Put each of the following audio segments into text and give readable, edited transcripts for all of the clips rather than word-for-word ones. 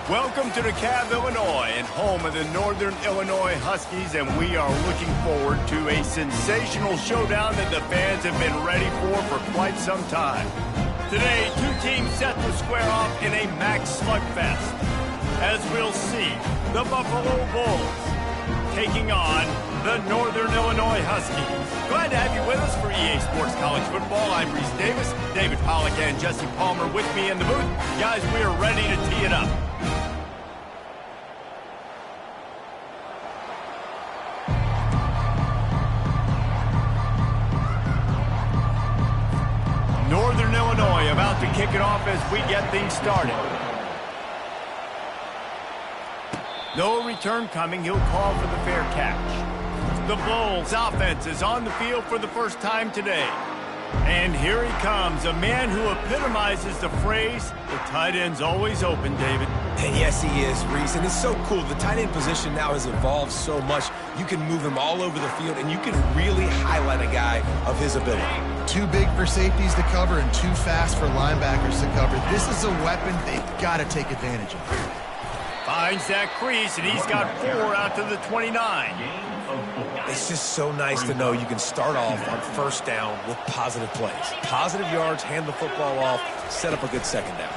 Welcome to DeKalb, Illinois, and home of the Northern Illinois Huskies, and we are looking forward to a sensational showdown that the fans have been ready for quite some time. Today, two teams set to square off in a max slugfest. As we'll see, the Buffalo Bulls taking on the Northern Illinois Huskies. Glad to have you with us for EA Sports College Football. I'm Reese Davis, David Pollack and Jesse Palmer with me in the booth. Guys, we are ready to tee it up. Northern Illinois about to kick it off as we get things started. No return coming. He'll call for the fair catch. The Bulls offense is on the field for the first time today. And here he comes, a man who epitomizes the phrase, the tight end's always open, David. And yes, he is, Reese. And it's so cool. The tight end position now has evolved so much. You can move him all over the field, and you can really highlight a guy of his ability. Too big for safeties to cover and too fast for linebackers to cover. This is a weapon they've got to take advantage of. Finds that crease, and he's got 4 out to the 29. It's just so nice to know you can start off on first down with positive plays. Positive yards, hand the football off, set up a good second down.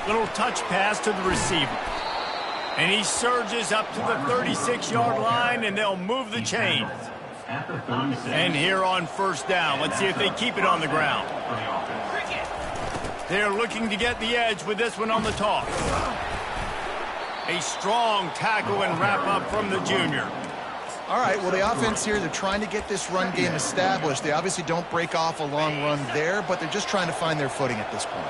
Little touch pass to the receiver. And he surges up to the 36-yard line, and they'll move the chains. And here on first down, let's see if they keep it on the ground. They're looking to get the edge with this one on the toss. A strong tackle and wrap-up from the junior. All right, well, the offense here, they're trying to get this run game established. They obviously don't break off a long run there, but they're just trying to find their footing at this point.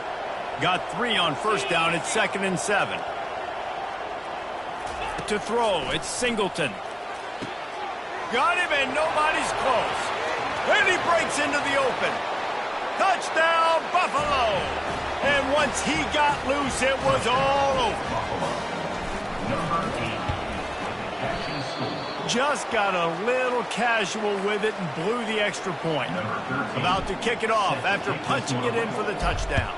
Got 3 on first down. It's 2nd and 7. To throw, it's Singleton. Got him, and nobody's close. And he breaks into the open. Touchdown, Buffalo! And once he got loose, it was all over. Just got a little casual with it and blew the extra point. About to kick it off after punching it in for the touchdown.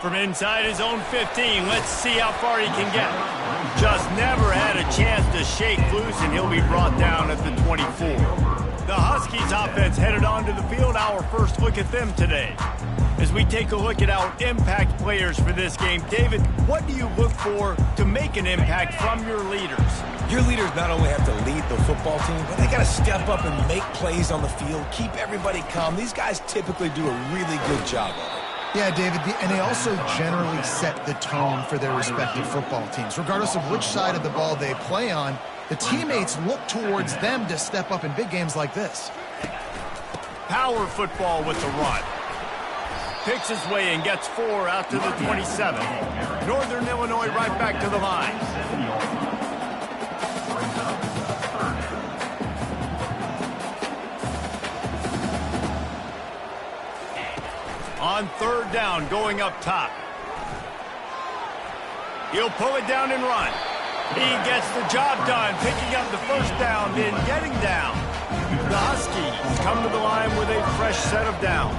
From inside his own 15, let's see how far he can get. Just never had a chance to shake loose, and he'll be brought down at the 24. The Huskies offense headed onto the field. Our first look at them today. As we take a look at our impact players for this game, David, what do you look for to make an impact from your leaders? Your leaders not only have to lead the football team, but they got to step up and make plays on the field, keep everybody calm. These guys typically do a really good job of it. Yeah, David, and they also generally set the tone for their respective football teams. Regardless of which side of the ball they play on, the teammates look towards them to step up in big games like this. Power football with the run. Picks his way and gets 4 out to the 27. Northern Illinois right back to the line. On third down, going up top. He'll pull it down and run. He gets the job done, picking up the first down, then getting down. The Huskies come to the line with a fresh set of downs.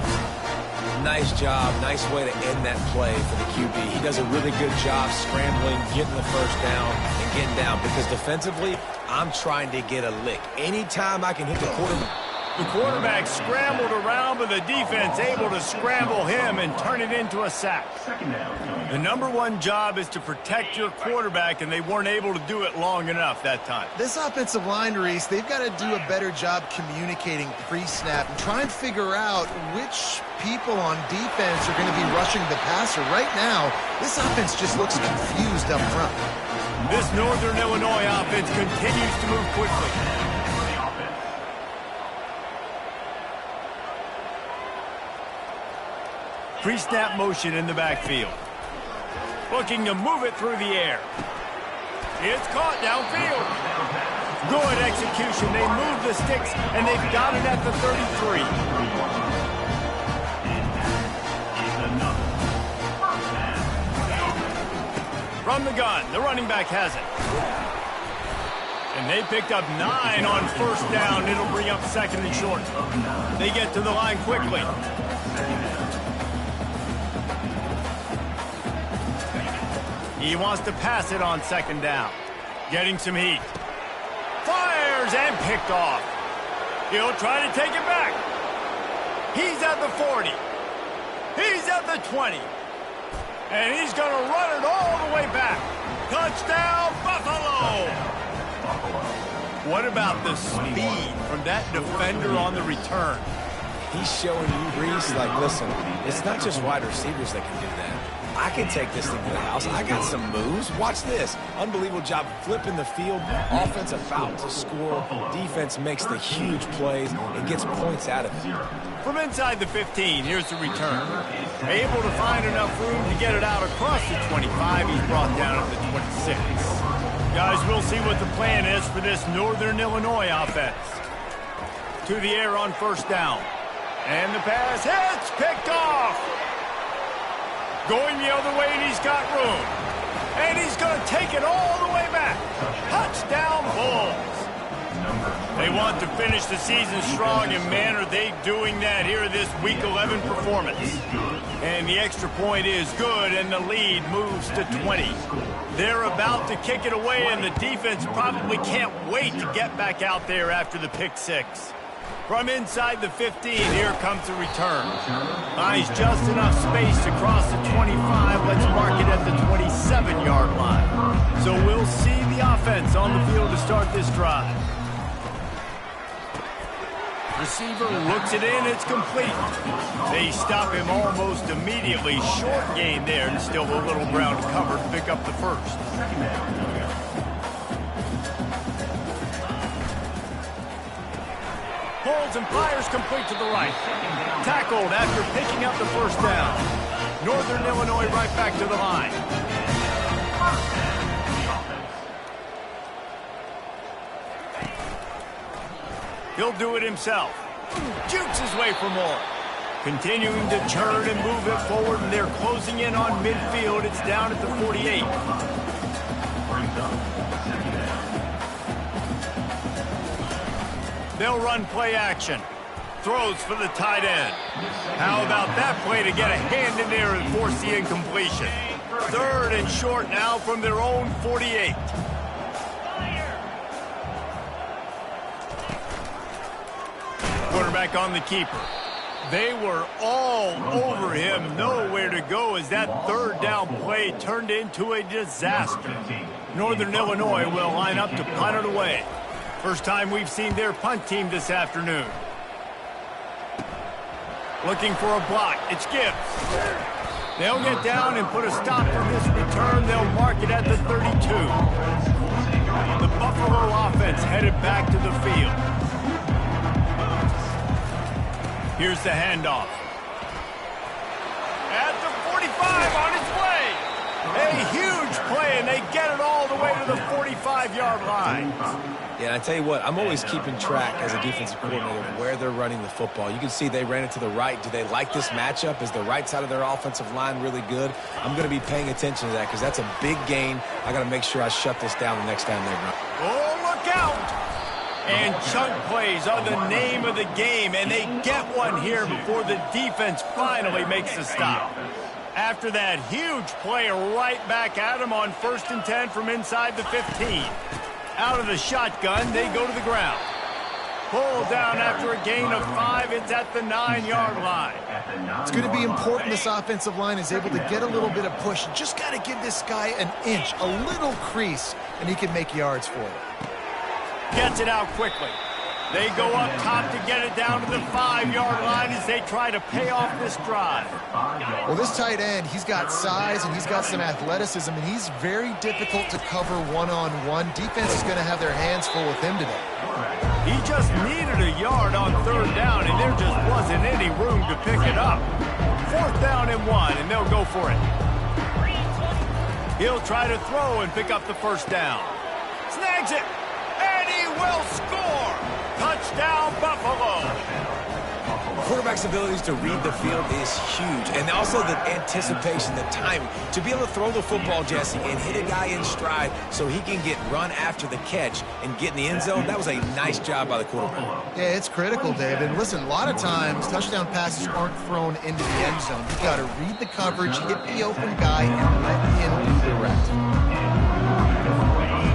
Nice job. Nice way to end that play for the QB. He does a really good job scrambling, getting the first down, and getting down. Because defensively, I'm trying to get a lick. Anytime I can hit the quarterback. The quarterback scrambled around, but the defense able to scramble him and turn it into a sack. The number one job is to protect your quarterback, and they weren't able to do it long enough that time. This offensive line, Reese, they've got to do a better job communicating pre-snap and try and figure out which people on defense are going to be rushing the passer. Right now, this offense just looks confused up front. This Northern Illinois offense continues to move quickly. Pre-snap motion in the backfield. Looking to move it through the air. It's caught downfield. Good execution. They move the sticks, and they've got it at the 33. From the gun, the running back has it. And they picked up 9 on first down. It'll bring up 2nd and short. They get to the line quickly. He wants to pass it on second down. Getting some heat. Fires and picked off. He'll try to take it back. He's at the 40. He's at the 20. And he's going to run it all the way back. Touchdown, Buffalo! What about the speed from that defender on the return? He's showing you, Reese, like, listen, it's not just wide receivers that can do that. I can take this thing to the house. I got some moves. Watch this. Unbelievable job flipping the field. Offense about to score. Defense makes the huge plays and gets points out of it. From inside the 15, here's the return. Able to find enough room to get it out across the 25. He's brought down at the 26. Guys, we'll see what the plan is for this Northern Illinois offense. To the air on first down. And the pass hits, picked off. Going the other way, and he's got room. And he's going to take it all the way back. Touchdown, Bulls. They want to finish the season strong, and man, are they doing that here in this Week 11 performance. And the extra point is good, and the lead moves to 20. They're about to kick it away, and the defense probably can't wait to get back out there after the pick six. From inside the 15, here comes the return. Finds just enough space to cross the 25. Let's mark it at the 27-yard line. So we'll see the offense on the field to start this drive. Receiver looks it in. It's complete. They stop him almost immediately. Short gain there, and still a little ground covered to pick up the first. Holds and fires complete to the right. Tackled after picking up the first down. Northern Illinois right back to the line. He'll do it himself. Jukes his way for more. Continuing to turn and move it forward, and they're closing in on midfield. It's down at the 48. They'll run play action. Throws for the tight end. How about that play to get a hand in there and force the incompletion? Third and short now from their own 48. Quarterback on the keeper. They were all over him. Nowhere to go as that third down play turned into a disaster. Northern Illinois will line up to punt it away. First time we've seen their punt team this afternoon. Looking for a block. It's Gibbs. They'll get down and put a stop on this return. They'll mark it at the 32. The Buffalo offense headed back to the field. Here's the handoff. At the 45 on its way. A huge play, and they get it all the way to the 45-yard line. Yeah, and I tell you what, I'm always keeping track as a defensive coordinator where they're running the football. You can see they ran it to the right. Do they like this matchup? Is the right side of their offensive line really good? I'm going to be paying attention to that because that's a big gain. I got to make sure I shut this down the next time they run. Oh, look out! And chunk plays are the name of the game, and they get one here before the defense finally makes the stop. After that huge play right back at him on 1st and 10 from inside the 15. Out of the shotgun, they go to the ground. Pulled down after a gain of 5. It's at the 9-yard line. It's going to be important this offensive line is able to get a little bit of push. Just got to give this guy an inch, a little crease, and he can make yards for it. Gets it out quickly. They go up top to get it down to the 5-yard line as they try to pay off this drive. Well, this tight end, he's got size and he's got some athleticism, and he's very difficult to cover one-on-one. Defense is going to have their hands full with him today. He just needed a yard on 3rd down, and there just wasn't any room to pick it up. 4th down and 1, and they'll go for it. He'll try to throw and pick up the first down. Snags it, and he will score. Touchdown, Buffalo. quarterback's abilities to read the field is huge. And also the anticipation, the timing. To be able to throw the football, Jesse, and hit a guy in stride so he can get run after the catch and get in the end zone, that was a nice job by the quarterback. Yeah, it's critical, David. Listen, a lot of times, touchdown passes aren't thrown into the end zone. You've got to read the coverage, hit the open guy, and let him do the rest.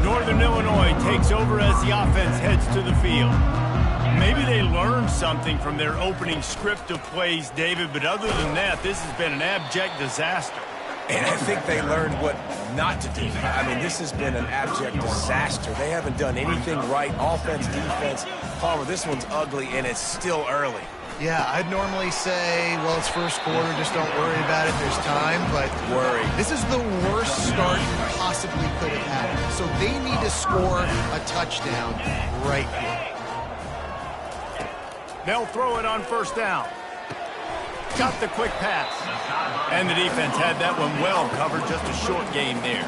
Northern Illinois takes over as the offense heads to the field. Maybe they learned something from their opening script of plays, David, but other than that, this has been an abject disaster. And I think they learned what not to do. I mean, this has been an abject disaster. They haven't done anything right, offense, defense. Palmer, this one's ugly, and it's still early. Yeah, I'd normally say, well, it's first quarter, just don't worry about it, there's time, but this is the worst start you possibly could have had. So they need to score a touchdown right here. They'll throw it on first down. Got the quick pass. And the defense had that one well covered, just a short game there.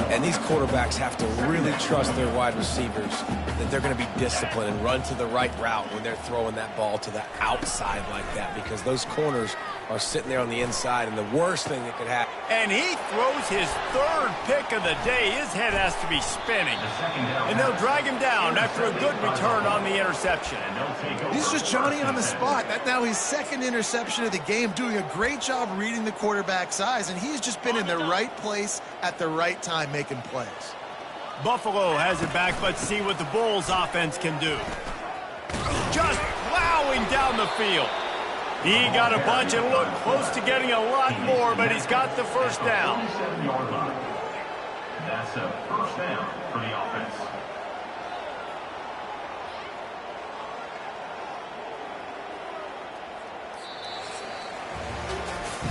And these quarterbacks have to really trust their wide receivers that they're going to be disciplined and run to the right route when they're throwing that ball to the outside like that, because those corners are sitting there on the inside, and the worst thing that could happen. And he throws his third pick of the day. His head has to be spinning. And they'll drag him down after a good return on the interception. He's just Johnny on the spot. That's now his second interception of the game, doing a great job reading the quarterback's eyes, and he's just been in the right place at the right time making plays. Buffalo has it back. Let's see what the Bulls offense can do. Just plowing down the field. He got a bunch and looked close to getting a lot more, but he's got the first down. That's a first down for the offense.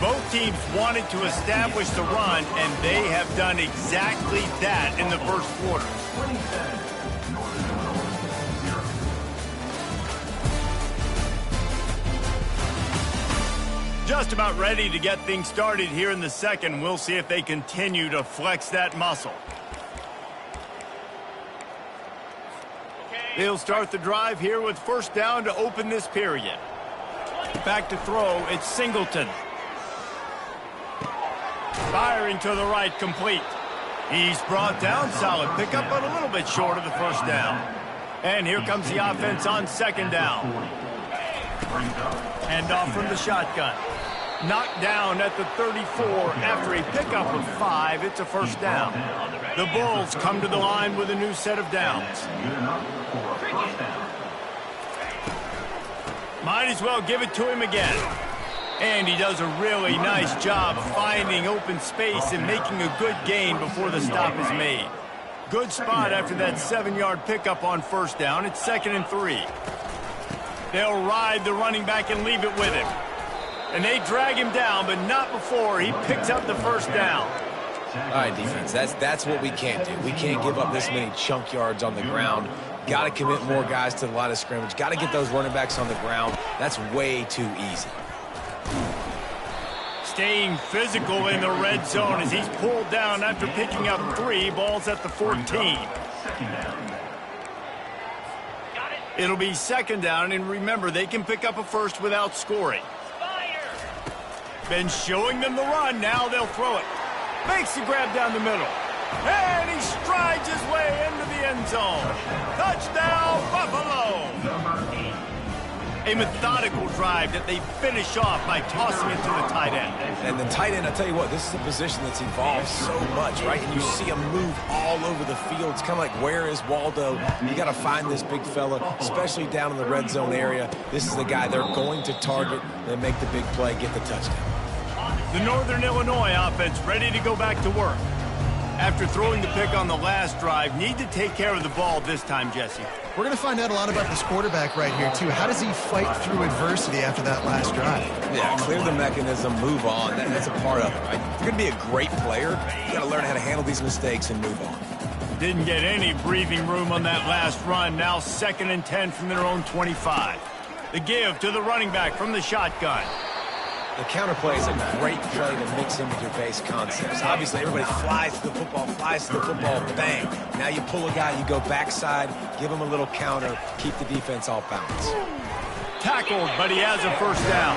Both teams wanted to establish the run, and they have done exactly that in the first quarter. Just about ready to get things started here in the second. We'll see if they continue to flex that muscle. They'll start the drive here with first down to open this period. Back to throw, it's Singleton. Firing to the right, complete. He's brought down, solid pickup, but a little bit short of the first down. And here comes the offense on second down. Hand off from the shotgun. Knocked down at the 34 after a pickup of 5. It's a first down. The Bulls come to the line with a new set of downs. Might as well give it to him again. And he does a really nice job finding open space and making a good gain before the stop is made. Good spot after that 7-yard pickup on first down. It's 2nd and 3. They'll ride the running back and leave it with him. And they drag him down, but not before he picks up the first down. All right, defense, that's what we can't do. We can't give up this many chunk yards on the ground. Got to commit more guys to the line of scrimmage. Got to get those running backs on the ground. That's way too easy. Staying physical in the red zone as he's pulled down after picking up 3. Balls at the 14. It'll be second down, and remember, they can pick up a first without scoring. Been showing them the run. Now they'll throw it. Makes the grab down the middle. And he strides his way into the end zone. Touchdown, Buffalo! A methodical drive that they finish off by tossing it to the tight end. And the tight end, I'll tell you what, this is a position that's evolved so much, right? And you see him move all over the field. It's kind of like, where is Waldo? You got to find this big fella, especially down in the red zone area. This is the guy they're going to target and make the big play, get the touchdown. The Northern Illinois offense ready to go back to work. After throwing the pick on the last drive, need to take care of the ball this time, Jesse. We're going to find out a lot about this quarterback right here, too. How does he fight through adversity after that last drive? Yeah, clear the mechanism, move on. That's a part of it, right? If you're going to be a great player, you got to learn how to handle these mistakes and move on. Didn't get any breathing room on that last run. Now 2nd and 10 from their own 25. The give to the running back from the shotgun. The counterplay is a great play to mix in with your base concepts. Obviously, everybody flies to the football, bang. Now you pull a guy, you go backside, give him a little counter, keep the defense off balance. Tackled, but he has a first down.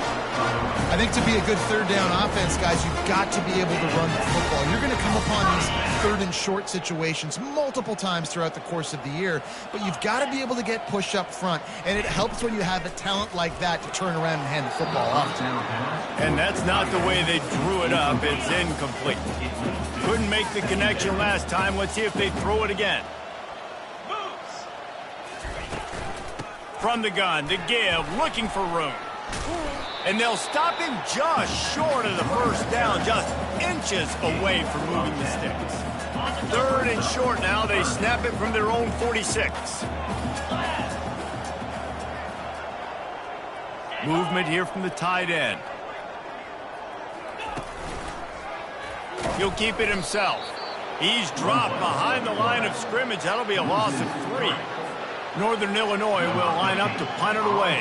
I think to be a good third down offense, guys, you've got to be able to run the football. You're going to come upon these third and short situations multiple times throughout the course of the year, but you've got to be able to get push up front, and it helps when you have a talent like that to turn around and hand the football off to. And that's not the way they drew it up. It's incomplete. Couldn't make the connection last time. Let's see if they throw it again. From the gun, to give, looking for room. And they'll stop him just short of the first down, just inches away from moving the sticks. Third and short now, they snap it from their own 46. Movement here from the tight end. He'll keep it himself. He's dropped behind the line of scrimmage. That'll be a loss of 3. Northern Illinois will line up to punt it away.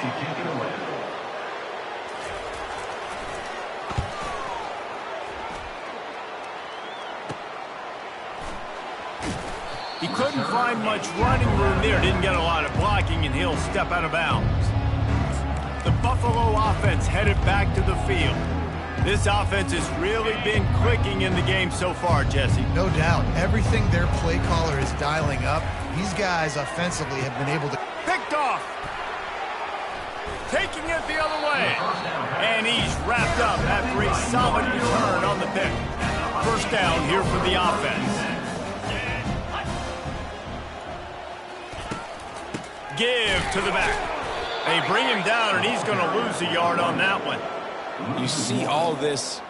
He couldn't find much running room there. Didn't get a lot of blocking, and he'll step out of bounds. The Buffalo offense headed back to the field. This offense has really been clicking in the game so far, Jesse. No doubt. Everything their play caller is dialing up, these guys offensively have been able to... Picked off. Taking it the other way. And he's wrapped up after a solid return on the pick. First down here for the offense. Give to the back. They bring him down, and he's going to lose a yard on that one. You see all this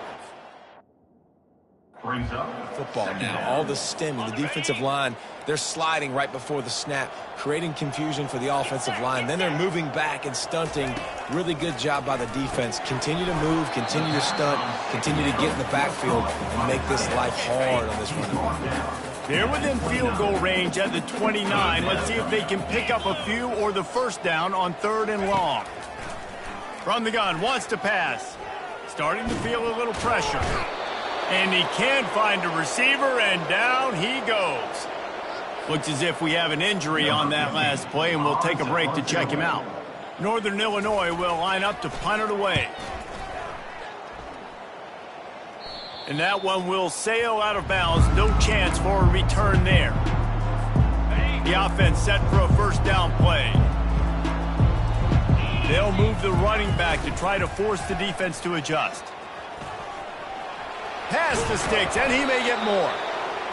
Brings up football now, all the stemming, the defensive line, they're sliding right before the snap, creating confusion for the offensive line. Then they're moving back and stunting. Really good job by the defense. Continue to move, continue to stunt, continue to get in the backfield and make this life hard on this running back. They're within field goal range at the 29. Let's see if they can pick up a few or the first down on 3rd and long. From the gun, wants to pass. Starting to feel a little pressure. And he can't find a receiver, and down he goes. Looks as if we have an injury on that last play, and we'll take a break to check him out. Northern Illinois will line up to punt it away. And that one will sail out of bounds. No chance for a return there. The offense set for a first down play. They'll move the running back to try to force the defense to adjust. Past the sticks, and he may get more.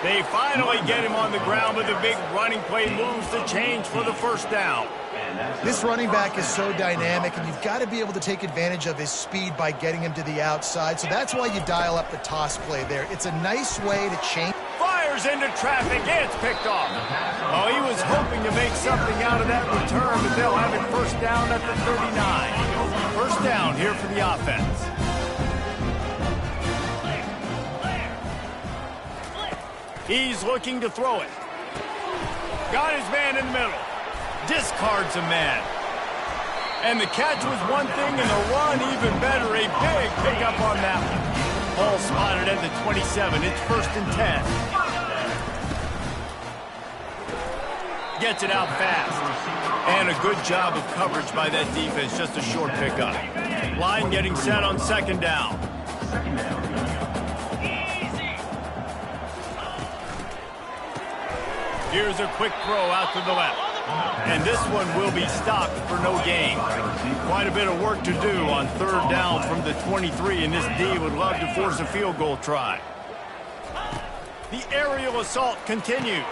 They finally get him on the ground, but the big running play moves the change for the first down. This running back is so dynamic, and you've got to be able to take advantage of his speed by getting him to the outside. So that's why you dial up the toss play there. It's a nice way to change. Fires into traffic, and it's picked off. Oh, he was hoping to make something out of that return, but they'll have it first down at the 39. First down here for the offense. He's looking to throw it. Got his man in the middle. Discards a man. And the catch was one thing, and the run even better. A big pickup on that one. Ball spotted at the 27. It's 1st and 10. Gets it out fast. And a good job of coverage by that defense. Just a short pickup. Line getting set on 2nd down. Here's a quick throw out to the left. And this one will be stopped for no gain. Quite a bit of work to do on 3rd down from the 23, and this D would love to force a field goal try. The aerial assault continues.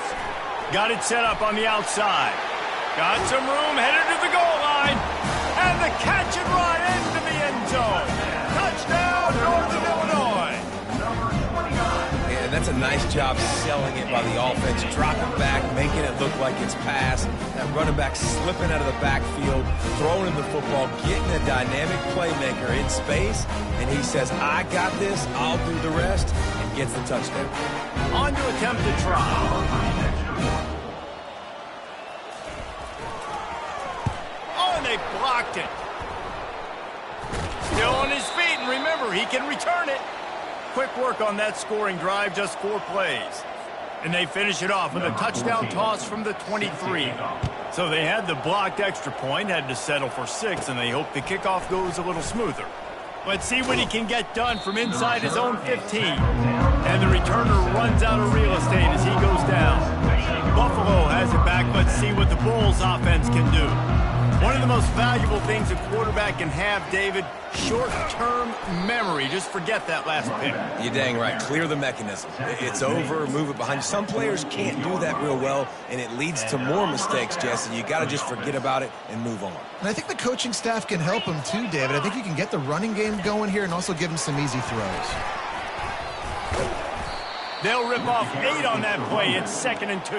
Got it set up on the outside. Got some room, headed to the goal line. And the catch and run into the end zone. Touchdown, Northern Illinois. And that's a nice job selling it by the offense, dropping back, making it look like it's pass. That running back slipping out of the backfield, throwing him the football, getting a dynamic playmaker in space, and he says, I got this, I'll do the rest, and gets the touchdown. On to attempt to try. Oh, and they blocked it. Still on his feet, and remember, he can return it. Quick work on that scoring drive, just 4 plays. And they finish it off with a touchdown toss from the 23. So they had the blocked extra point, had to settle for 6, and they hope the kickoff goes a little smoother. Let's see what he can get done from inside his own 15. And the returner runs out of real estate as he goes down. Buffalo has it back. Let's see what the Bulls offense can do. One of the most valuable things a quarterback can have, David, short-term memory. Just forget that last pick. You're dang right. Clear the mechanism. It's over, move it behind you. Some players can't do that real well, and it leads to more mistakes, Jesse. You got to just forget about it and move on. And I think the coaching staff can help him too, David. I think you can get the running game going here and also give him some easy throws. They'll rip off 8 on that play. It's 2nd and 2.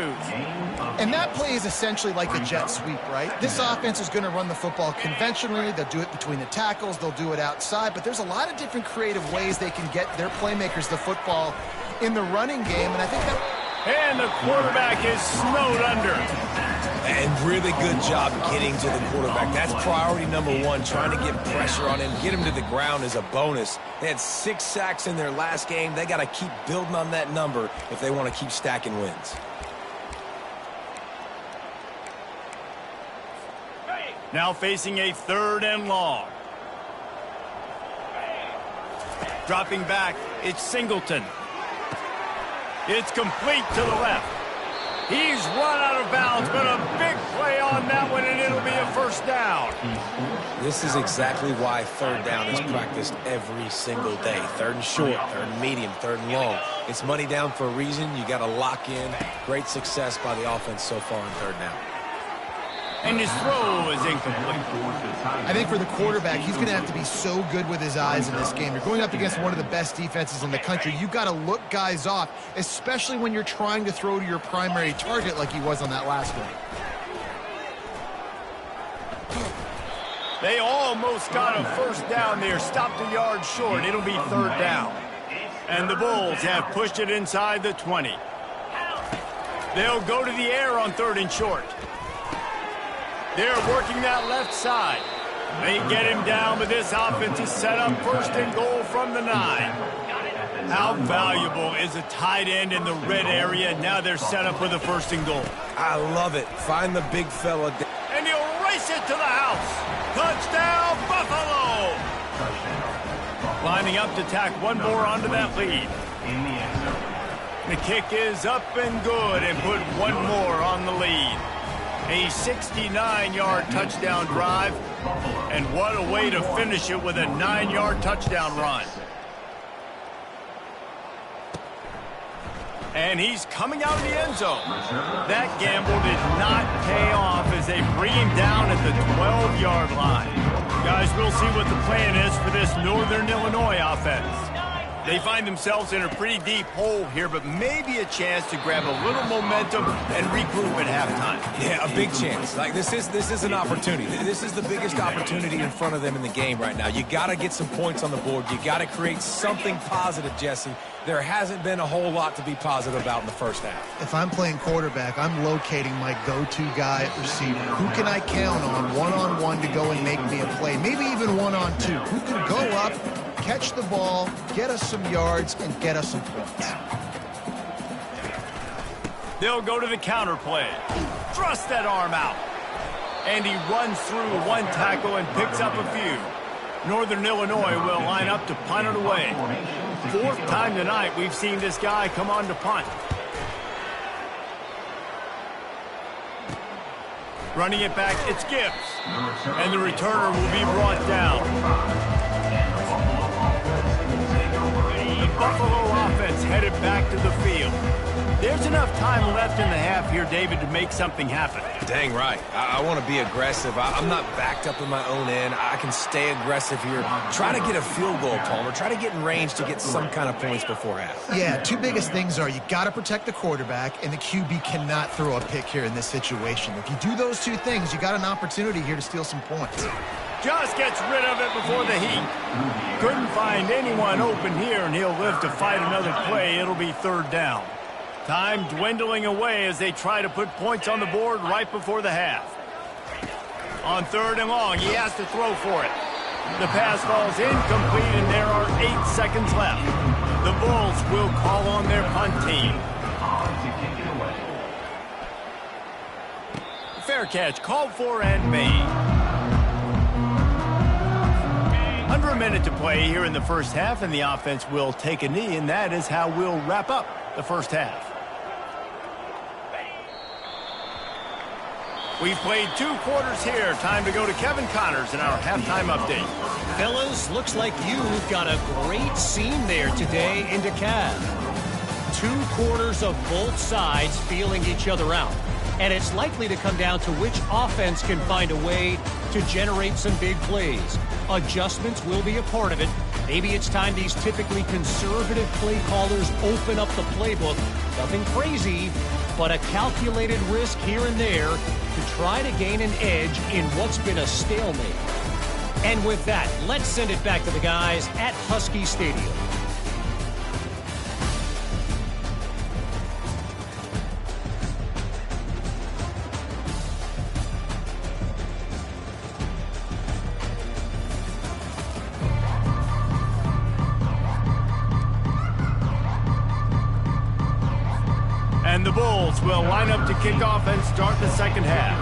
And that play is essentially like a jet sweep, right? This offense is going to run the football conventionally. They'll do it between the tackles. They'll do it outside. But there's a lot of different creative ways they can get their playmakers the football in the running game. And I think that... And the quarterback is snowed under. And really good job getting to the quarterback. That's priority number 1, trying to get pressure on him. Get him to the ground is a bonus. They had 6 sacks in their last game. They got to keep building on that number if they want to keep stacking wins. Now facing a 3rd and long. Dropping back, it's Singleton. It's complete to the left. He's run out of bounds, but a big play on that one, and it'll be a 1st down. This is exactly why 3rd down is practiced every single day. 3rd and short, 3rd and medium, 3rd and long. It's money down for a reason. You got to lock in. Great success by the offense so far on 3rd down. And his throw is incomplete. I think for the quarterback, he's going to have to be so good with his eyes in this game. You're going up against one of the best defenses in the country. You've got to look guys off, especially when you're trying to throw to your primary target like he was on that last one. They almost got a 1st down there. Stopped a yard short. It'll be 3rd down. And the Bulls have pushed it inside the 20. They'll go to the air on 3rd and short. They're working that left side. They get him down, but this offense is set up 1st and goal from the 9. How valuable is a tight end in the red area? Now they're set up with a 1st and goal. I love it. Find the big fella. And he'll race it to the house. Touchdown, Buffalo! Lining up to tack one more onto that lead. The kick is up and good and put one more on the lead. A 69-yard touchdown drive, and what a way to finish it with a 9-yard touchdown run. And he's coming out of the end zone. That gamble did not pay off as they bring him down at the 12-yard line. Guys, we'll see what the plan is for this Northern Illinois offense. They find themselves in a pretty deep hole here, but maybe a chance to grab a little momentum and regroup at halftime. Yeah, a big chance. Like this is an opportunity. This is the biggest opportunity in front of them in the game right now. You got to get some points on the board. You got to create something positive, Jesse. There hasn't been a whole lot to be positive about in the 1st half. If I'm playing quarterback, I'm locating my go-to guy at receiver. Who can I count on one-on-one to go and make me a play? Maybe even one-on-two. Who can go up, catch the ball, get us some yards, and get us some points. They'll go to the counter play. Thrust that arm out. And he runs through one tackle and picks up a few. Northern Illinois will line up to punt it away. 4th time tonight we've seen this guy come on to punt. Running it back, it's Gibbs. And the returner will be brought down. The Buffalo offense headed back to the field. There's enough time left in the half here, David, to make something happen. Dang right. I want to be aggressive. I'm not backed up in my own end. I can stay aggressive here. Try to get a field goal, Palmer. Try to get in range to get some kind of points before half. Yeah, 2 biggest things are you got to protect the quarterback, and the QB cannot throw a pick here in this situation. If you do those 2 things, you got an opportunity here to steal some points. Just gets rid of it before the heat. Couldn't find anyone open here, and he'll live to fight another play. It'll be 3rd down. Time dwindling away as they try to put points on the board right before the half. On 3rd and long, he has to throw for it. The pass falls incomplete, and there are 8 seconds left. The Bulls will call on their punt team. Fair catch, called for and made. Under a minute to play here in the first half, and the offense will take a knee, and that is how we'll wrap up the first half. We've played 2 quarters here. Time to go to Kevin Connors in our halftime update. Fellas, looks like you've got a great scene there today in DeKalb. 2 quarters of both sides feeling each other out. And it's likely to come down to which offense can find a way to generate some big plays. Adjustments will be a part of it. Maybe it's time these typically conservative play callers open up the playbook. Nothing crazy, but a calculated risk here and there to try to gain an edge in what's been a stalemate. And with that, let's send it back to the guys at Husky Stadium. And the Bulls will line up to kick off and start the second half.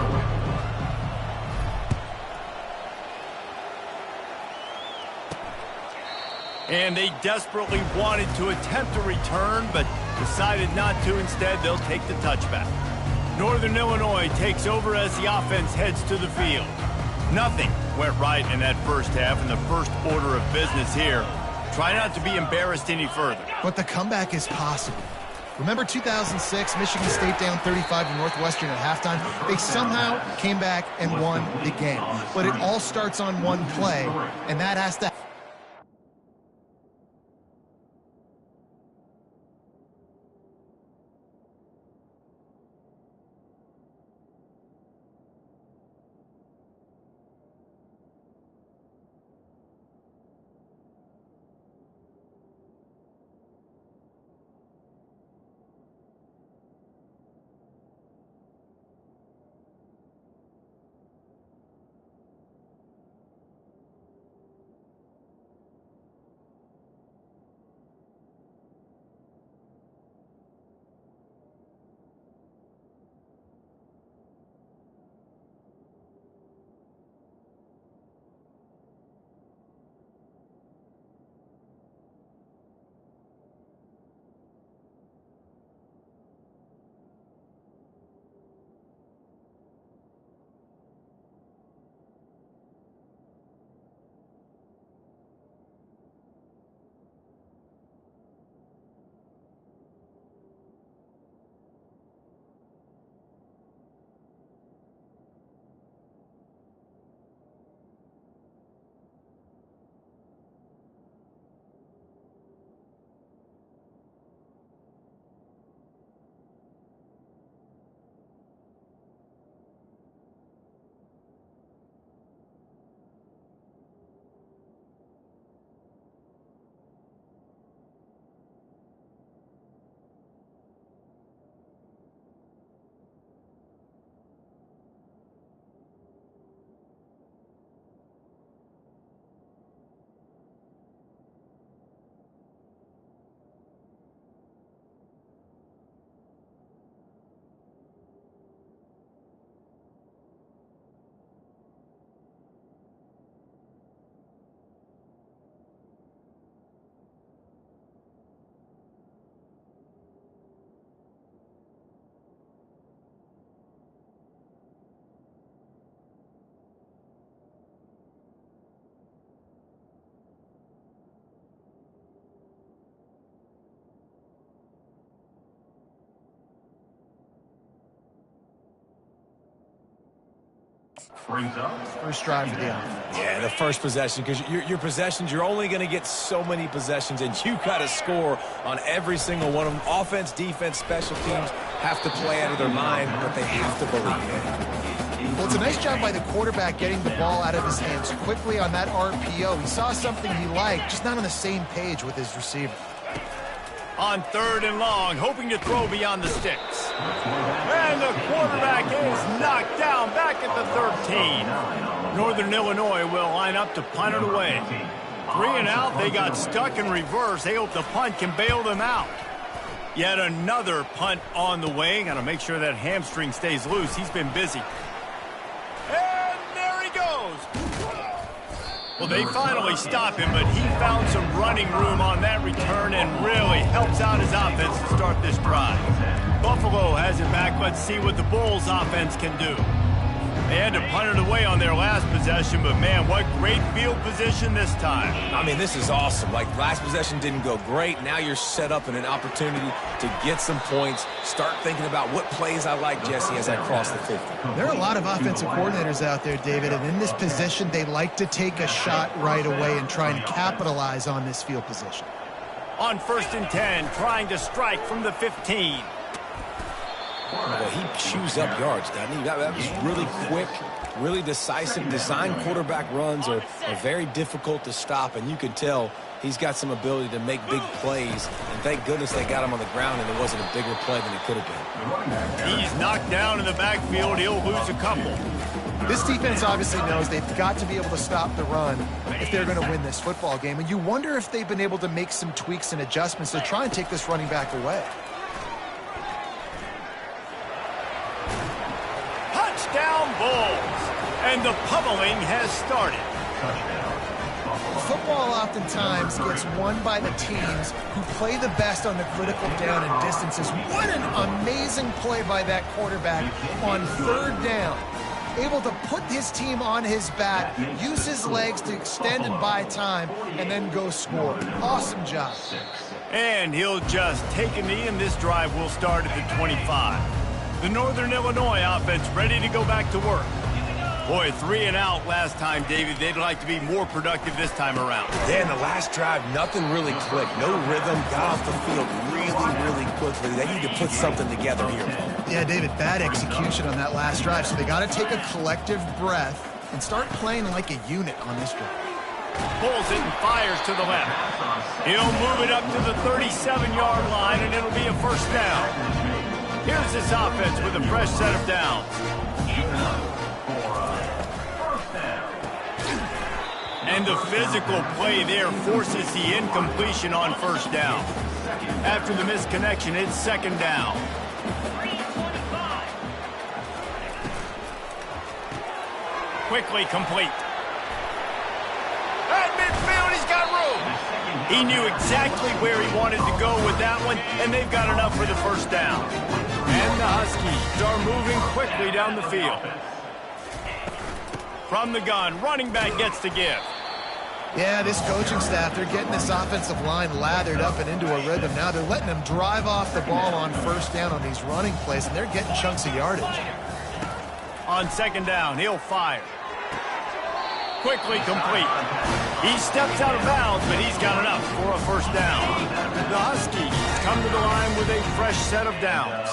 And they desperately wanted to attempt a return, but decided not to. Instead, they'll take the touchback. Northern Illinois takes over as the offense heads to the field. Nothing went right in that first half, and the first order of business here. Try not to be embarrassed any further. But the comeback is possible. Remember 2006, Michigan State down 35 to Northwestern at halftime? They somehow came back and won the game. But it all starts on one play, and that has to... Brings up First drive for the offense. Yeah, the first possession, because your possessions, you're only going to get so many possessions, and you got to score on every single one of them. Offense, defense, special teams have to play out of their mind, but they have to believe it. Well, it's a nice job by the quarterback getting the ball out of his hands quickly on that RPO. He saw something he liked, just not on the same page with his receiver. On 3rd and long, hoping to throw beyond the sticks. And the quarterback is knocked down back at the 13. Northern Illinois will line up to punt it away. 3 and out, they got stuck in reverse. They hope the punt can bail them out. Yet another punt on the way. Got to make sure that hamstring stays loose. He's been busy. Well, they finally stop him, but he found some running room on that return and really helps out his offense to start this drive. Buffalo has it back. Let's see what the Bulls offense can do. They had to punt it away on their last possession, but man, what great field position this time. I mean, this is awesome. Like, last possession didn't go great. Now you're set up in an opportunity to get some points. Start thinking about what plays I like, Jesse, as I cross the 50. There are a lot of offensive coordinators out there, David, and in this position, they like to take a shot right away and try and capitalize on this field position. On 1st and 10, trying to strike from the 15. Well, he chews up yards, doesn't he? That was really quick, really decisive. Design quarterback runs are very difficult to stop, and you can tell he's got some ability to make big plays. And thank goodness they got him on the ground and it wasn't a bigger play than it could have been. He's knocked down in the backfield. He'll lose a couple. This defense obviously knows they've got to be able to stop the run if they're going to win this football game. And you wonder if they've been able to make some tweaks and adjustments to try and take this running back away. Touchdown Bulls, and the pummeling has started. Football oftentimes gets won by the teams who play the best on the critical down and distances. What an amazing play by that quarterback on 3rd down. Able to put his team on his back, use his legs to extend and buy time, and then go score. Awesome job. And he'll just take a knee, and this drive will start at the 25. The Northern Illinois offense ready to go back to work. Boy, 3 and out last time, David. They'd like to be more productive this time around. Yeah, in the last drive, nothing really clicked. No rhythm, got off the field really quickly. They need to put something together here. Yeah, David, bad execution on that last drive. So they got to take a collective breath and start playing like a unit on this drive. Pulls it and fires to the left. He'll move it up to the 37-yard line, and it'll be a 1st down. Here's this offense with a fresh set of downs. And the physical play there forces the incompletion on 1st down. After the misconnection, it's 2nd down. Quickly complete. At midfield, he's got room. He knew exactly where he wanted to go with that one, and they've got enough for the 1st down. And the Huskies are moving quickly down the field. From the gun, running back gets to give. Yeah, this coaching staff, they're getting this offensive line lathered up and into a rhythm. Now they're letting them drive off the ball on 1st down on these running plays, and they're getting chunks of yardage. On 2nd down, he'll fire. Quickly complete. He steps out of bounds, but he's got enough for a 1st down. The Huskies come to the line with a fresh set of downs.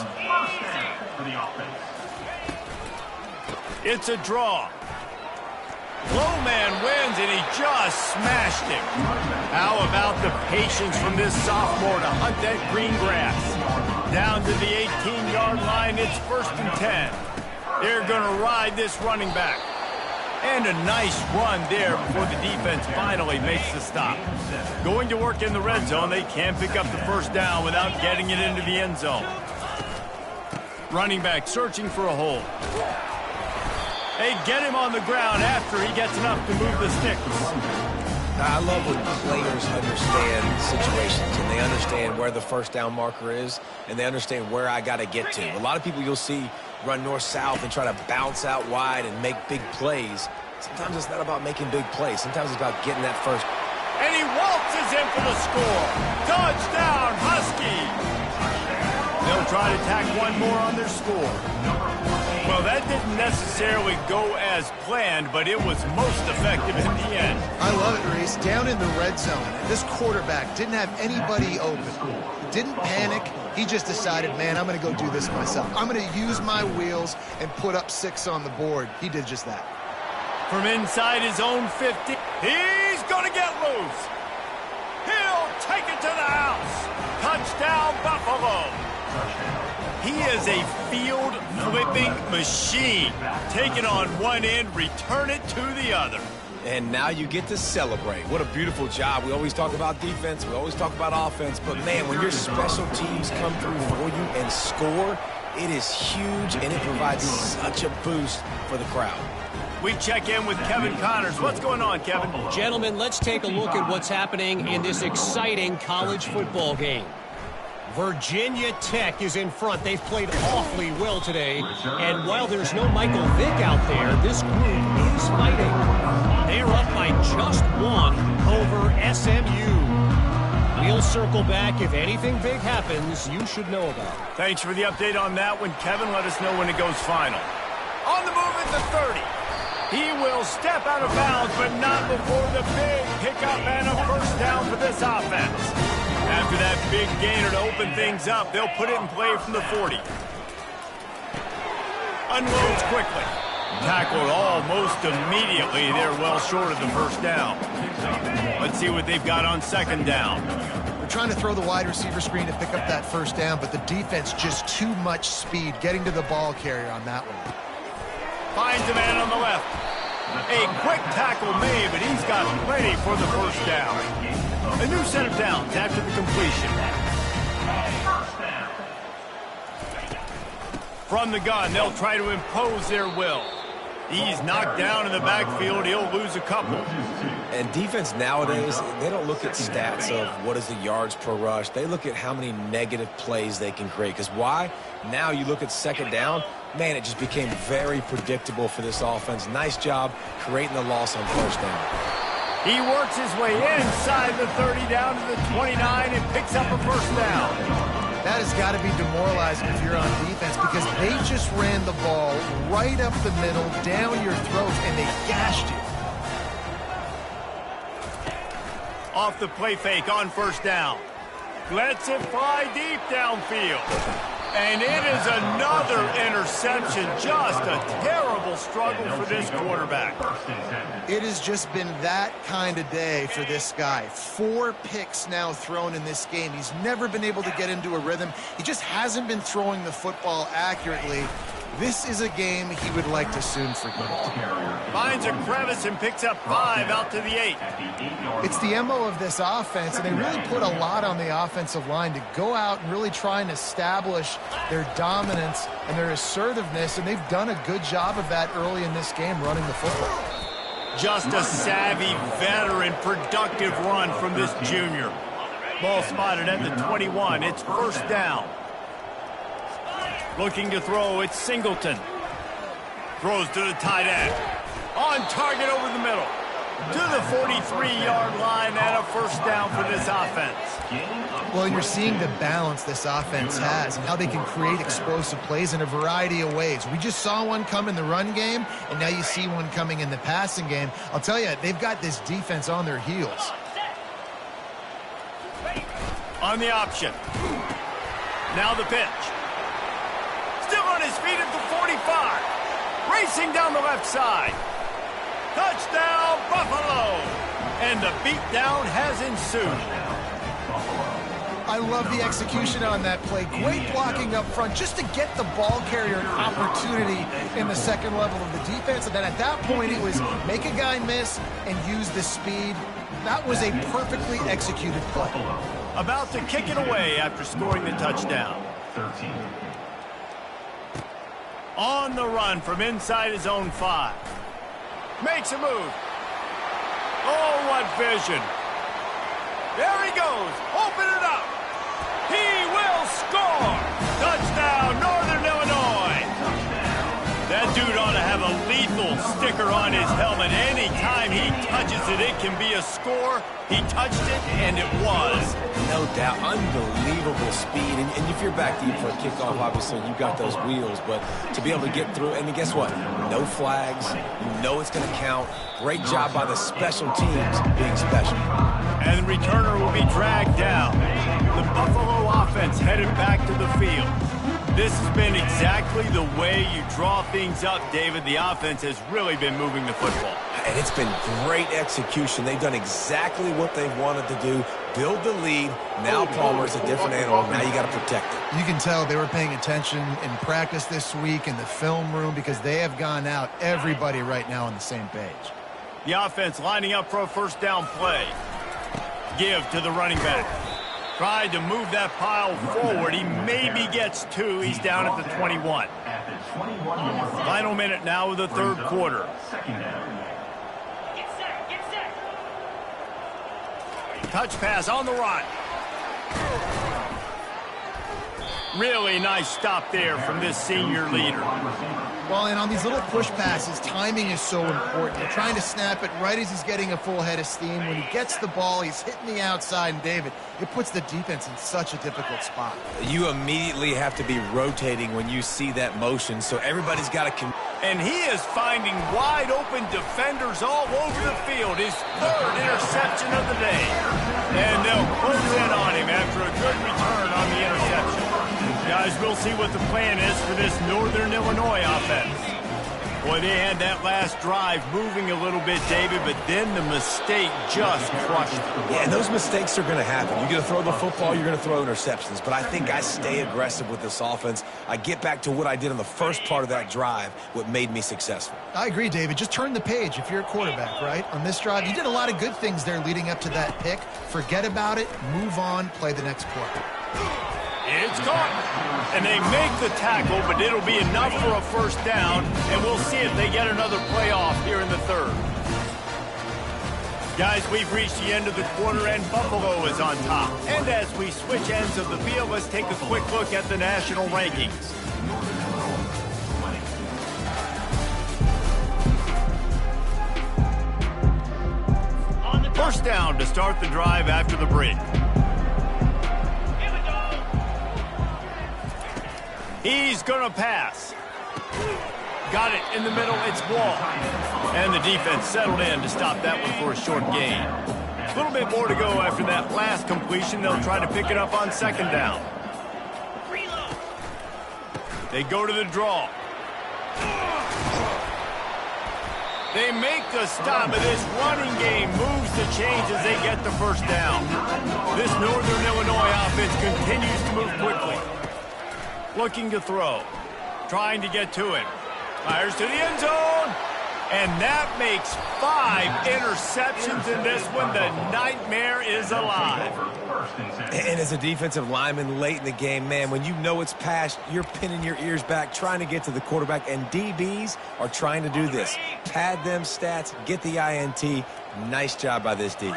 It's a draw. Low man wins, and he just smashed him. How about the patience from this sophomore to hunt that green grass? Down to the 18-yard line, it's 1st and 10. They're going to ride this running back. And a nice run there before the defense finally makes the stop. Going to work in the red zone, they can't pick up the 1st down without getting it into the end zone. Running back searching for a hole. They get him on the ground after he gets enough to move the sticks. I love when players understand situations and they understand where the 1st down marker is and they understand where I got to get to. A lot of people you'll see run north-south and try to bounce out wide and make big plays. Sometimes it's not about making big plays. Sometimes it's about getting that first. And he waltzes in for the score. Touchdown, Huskies. They'll try to tack one more on their score. Well, that didn't necessarily go as planned, but it was most effective in the end. I love it, Reese. Down in the red zone, this quarterback didn't have anybody open. Didn't panic. He just decided, man, I'm going to go do this myself. I'm going to use my wheels and put up 6 on the board. He did just that. From inside his own 50, he's going to get loose. He'll take it to the house. Touchdown, Buffalo. He is a field-flipping machine. Take it on one end, return it to the other. And now you get to celebrate. What a beautiful job. We always talk about defense. We always talk about offense. But, man, when your special teams come through for you and score, it is huge, and it provides such a boost for the crowd. We check in with Kevin Connors. What's going on, Kevin? Gentlemen, let's take a look at what's happening in this exciting college football game. Virginia Tech is in front. They've played awfully well today. And while there's no Michael Vick out there, this group is fighting. They're up by just one over SMU. We'll circle back. If anything big happens, you should know about it. Thanks for the update on that one, Kevin. Let us know when it goes final. On the move at the 30. He will step out of bounds, but not before the big pickup and a first down for this offense. After that big gainer to open things up, they'll put it in play from the 40. Unloads quickly. Tackled almost immediately. They're well short of the first down. Let's see what they've got on second down. They're trying to throw the wide receiver screen to pick up that first down, but the defense just too much speed getting to the ball carrier on that one. Finds a man on the left. A quick tackle made, but he's got plenty for the first down. A new set of downs after the completion. From the gun, they'll try to impose their will. He's knocked down in the backfield. He'll lose a couple. And defense nowadays, they don't look at stats of what is the yards per rush. They look at how many negative plays they can create. Because why? Now you look at second down, man, it just became very predictable for this offense. Nice job creating the loss on first down. He works his way inside the 30 down to the 29 and picks up a first down. That has got to be demoralizing if you're on defense because they just ran the ball right up the middle, down your throat, and they gashed you. Off the play fake on first down. Lets it fly deep downfield. And it is another interception. Just a terrible struggle for this quarterback. It has just been that kind of day for this guy. 4 picks now thrown in this game. He's never been able to get into a rhythm. He just hasn't been throwing the football accurately. This is a game he would like to soon forget. Finds a crevice and picks up 5 out to the 8. It's the MO of this offense, and they really put a lot on the offensive line to go out and really try and establish their dominance and their assertiveness, and they've done a good job of that early in this game running the football. Just a savvy, veteran, productive run from this junior. Ball spotted at the 21. It's first down. Looking to throw, it's Singleton. Throws to the tight end. On target over the middle. To the 43-yard line and a first down for this offense. Well, you're seeing the balance this offense has and how they can create explosive plays in a variety of ways. We just saw one come in the run game, and now you see one coming in the passing game. I'll tell you, they've got this defense on their heels. On the option. Now the pitch. Still on his feet at the 45. Racing down the left side. Touchdown, Buffalo! And the beatdown has ensued. I love the execution on that play. Great blocking up front just to get the ball carrier an opportunity in the second level of the defense. And then at that point, it was make a guy miss and use the speed. That was a perfectly executed play. About to kick it away after scoring the touchdown. 13. On the run from inside his own 5. Makes a move. Oh, what vision. There he goes. Open it up. He will score. Touchdown, Northern Illinois. That dude ought to have a lethal sticker on his helmet. Anytime he touches it, it can be a score. He touched it, and it was. No doubt. Unbelievable speed. And if you're back deep for a kickoff, obviously, you got those wheels. But to be able to get through, and guess what? No flags. You know it's going to count. Great job by the special teams being special. And the returner will be dragged down. The Buffalo offense headed back to the field. This has been exactly the way you draw things up, David. The offense has really been moving the football. And it's been great execution. They've done exactly what they wanted to do. Build the lead. Now Palmer's a different animal. Now you got to protect it. You can tell they were paying attention in practice this week in the film room because they have gone out, everybody right now on the same page. The offense lining up for a first down play. Give to the running back. Tried to move that pile forward. He maybe gets 2. He's down at the 21. Final minute now of the third quarter. Second down. Touch pass on the run. Really nice stop there from this senior leader. Well, and on these little push passes, timing is so important. They're trying to snap it right as he's getting a full head of steam. When he gets the ball, he's hitting the outside, and David, it puts the defense in such a difficult spot. You immediately have to be rotating when you see that motion, so everybody's got to... And he is finding wide open defenders all over the field. His third interception of the day. And they'll close in on him after a good return on the interception. Guys, we'll see what the plan is for this Northern Illinois offense. Boy, they had that last drive moving a little bit, David, but then the mistake just crushed them. Yeah, and those mistakes are going to happen. You're going to throw the football, you're going to throw interceptions. But I think I stay aggressive with this offense. I get back to what I did in the first part of that drive, what made me successful. I agree, David. Just turn the page if you're a quarterback, right? On this drive, you did a lot of good things there leading up to that pick. Forget about it, move on, play the next quarter. It's caught. And they make the tackle, but it'll be enough for a first down, and we'll see if they get another playoff here in the third. Guys, we've reached the end of the quarter, and Buffalo is on top. And as we switch ends of the field, let's take a quick look at the national rankings. First down to start the drive after the break. He's going to pass. Got it in the middle. It's Wall. And the defense settled in to stop that one for a short gain. A little bit more to go after that last completion. They'll try to pick it up on second down. They go to the draw. They make the stop, but this running game moves the chains as they get the first down. This Northern Illinois offense continues to move quickly. Looking to throw. Trying to get to it. Fires to the end zone. And that makes 5 interceptions in this one. The nightmare is alive. And as a defensive lineman late in the game, man, when you know it's past, you're pinning your ears back, trying to get to the quarterback. And DBs are trying to do this. Pad them stats, get the INT. Nice job by this D.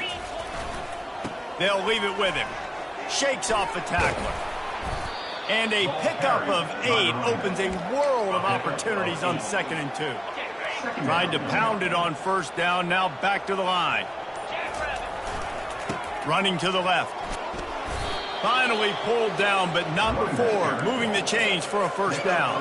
They'll leave it with him. Shakes off the tackler. And a pickup of 8 opens a world of opportunities on 2nd and 2. Tried to pound it on first down, now back to the line. Running to the left. Finally pulled down, but not before moving the chains for a first down.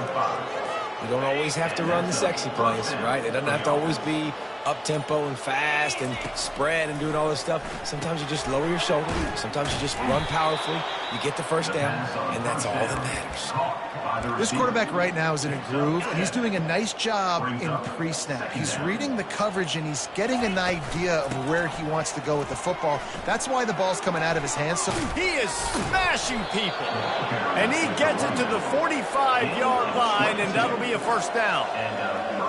You don't always have to run the sexy plays, right? It doesn't have to always be up-tempo and fast and spread and doing all this stuff. Sometimes you just lower your shoulder. Sometimes you just run powerfully. You get the first down, and that's all that matters. This quarterback right now is in a groove, and he's doing a nice job in pre-snap. He's reading the coverage, and he's getting an idea of where he wants to go with the football. That's why the ball's coming out of his hands. So he is smashing people, and he gets it to the 45-yard line, and that'll be a first down.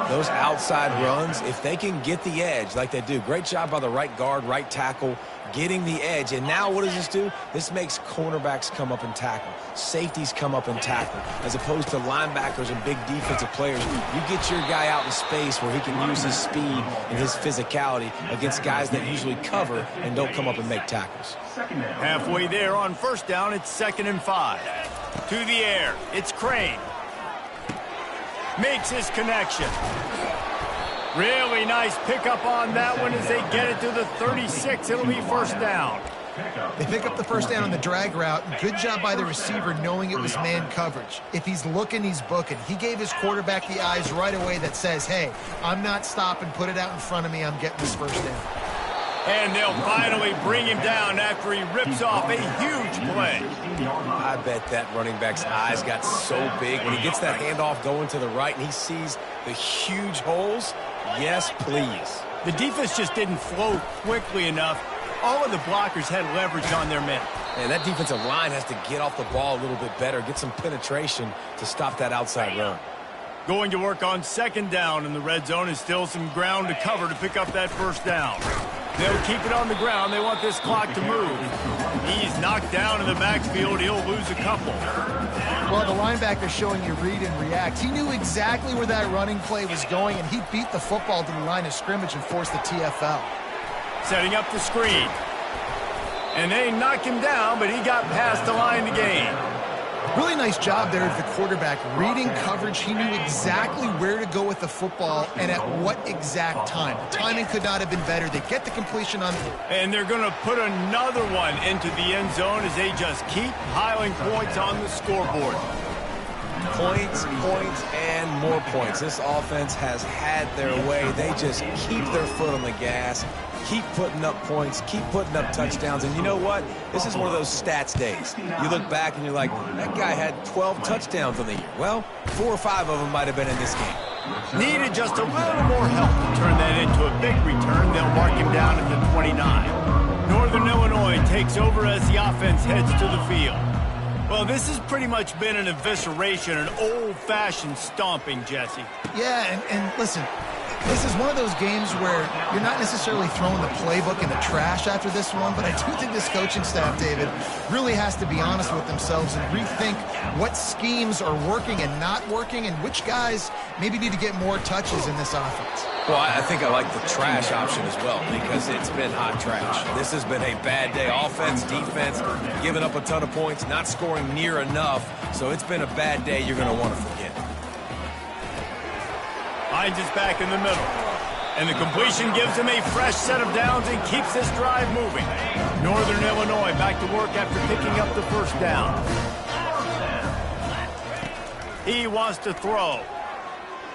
Those outside runs, if they can get the edge like they do, great job by the right guard, right tackle, getting the edge. And now what does this do? This makes cornerbacks come up and tackle. Safeties come up and tackle. As opposed to linebackers and big defensive players, you get your guy out in space where he can use his speed and his physicality against guys that usually cover and don't come up and make tackles. Halfway there on first down, it's 2nd and 5. To the air, it's Crane. Makes his connection. Really nice pickup on that one as they get it to the 36. It'll be first down. They pick up the first down on the drag route. Good job by the receiver knowing it was man coverage. If he's looking, he's booking. He gave his quarterback the eyes right away that says, hey, I'm not stopping. Put it out in front of me. I'm getting this first down. And they'll finally bring him down after he rips off a huge play. I bet that running back's eyes got so big when he gets that handoff going to the right and he sees the huge holes. Yes, please. The defense just didn't flow quickly enough. All of the blockers had leverage on their men. And that defensive line has to get off the ball a little bit better, get some penetration to stop that outside run. Going to work on second down in the red zone, and still some ground to cover to pick up that first down. They'll keep it on the ground. They want this clock to move. He's knocked down in the backfield. He'll lose a couple. Well, the linebacker showing you read and react. He knew exactly where that running play was going, and he beat the football to the line of scrimmage and forced the TFL. Setting up the screen. And they knocked him down, but he got past the line to gain. Really nice job there of the quarterback. Reading coverage, he knew exactly where to go with the football and at what exact time. The timing could not have been better. They get the completion on. And they're going to put another one into the end zone as they just keep piling points on the scoreboard. Points, points, and more points. This offense has had their way. They just keep their foot on the gas, keep putting up points, keep putting up touchdowns. And you know what? This is one of those stats days. You look back and you're like, that guy had 12 touchdowns on the year. Well, 4 or 5 of them might have been in this game. Needed just a little more help to turn that into a big return. They'll mark him down at the 29. Northern Illinois takes over as the offense heads to the field. Well, this has pretty much been an evisceration, an old-fashioned stomping, Jesse. Yeah, and listen, this is one of those games where you're not necessarily throwing the playbook in the trash after this one, but I do think this coaching staff, David, really has to be honest with themselves and rethink what schemes are working and not working and which guys maybe need to get more touches in this offense. Well, I think I like the trash option as well because it's been hot trash. This has been a bad day. Offense, defense, giving up a ton of points, not scoring near enough. So it's been a bad day you're going to want to forget. Hines is back in the middle. And the completion gives him a fresh set of downs and keeps this drive moving. Northern Illinois back to work after picking up the first down. He wants to throw.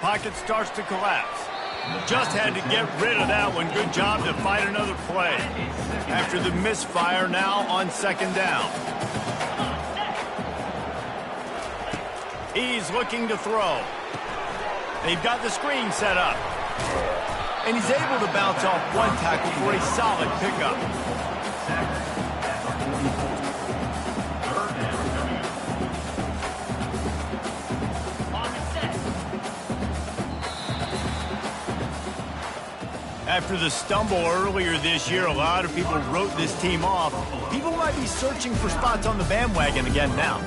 Pocket starts to collapse. Just had to get rid of that one. Good job to fight another play. After the misfire, now on second down. He's looking to throw. They've got the screen set up. And he's able to bounce off one tackle for a solid pickup. After the stumble earlier this year, a lot of people wrote this team off. People might be searching for spots on the bandwagon again now.